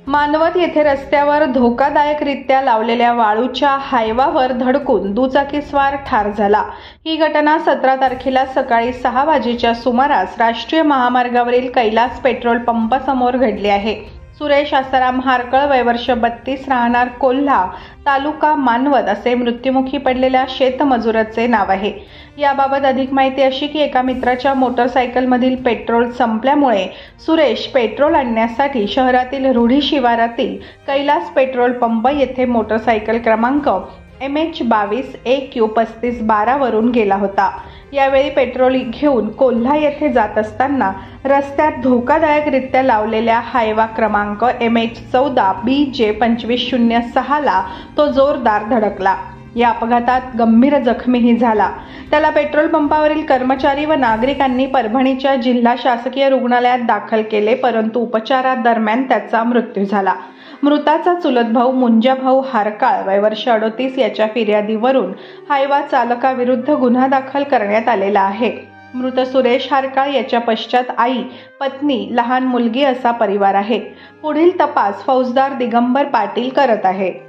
मानवत येथे रस्त्यावर धोकादायकरित्या लावलेल्या वाळूच्या हायवावर धडकून दुचाकीस्वार ठार झाला। ही घटना 17 तारखेला सकाळी 6 वाजेच्या सुमारास राष्ट्रीय महामार्गावरील कैलास पेट्रोल पंपासमोर घडली आहे। सुरेश आसाराम हारकळ, वय वर्ष 32, राहणार कोल्हा, तालुका मानवत असे मृत्युमुखी पडलेल्या शेतमजुराचे नाव आहे। याबाबत अधिक माहिती अशी की एका मित्राच्या मोटरसायकलमधील पेट्रोल संपल्यामुळे सुरेश पेट्रोल आणण्यासाठी शहरातील रूढी शिवारातील कैलास पेट्रोल पंप येथे मोटरसायकल क्रमांक MH22AQ3512 वरून गेला होता। यावेळी पेट्रोल घेऊन कोल्हा येथे जात असताना रस्त्यात धोकादायकरित्या लावलेल्या हायवा क्रमांक MH14BJ2506 ला तो जोरदार धडकला। या अपघातात गंभीर जखमीही झाला। त्याला पेट्रोल पंपावरील कर्मचारी व नागरिकांनी परभणीच्या जिल्हा शासकीय रुग्णालयात दाखल केले, परंतु उपचारादरम्यान त्याचा मृत्यू झाला। मृताचा चुलत भाऊ मुंजाभाऊ हारकाळ, वय वर्ष 38 याच्या फिर्यादीवरून हायवा चालकाविरुद्ध गुन्हा दाखल करण्यात आलेला आहे। मृत सुरेश हारकाळ याच्या पश्चात आई, पत्नी, लहान मुलगी असा परिवार आहे। पुढील तपास फौजदार दिगंबर पाटील करत आहे।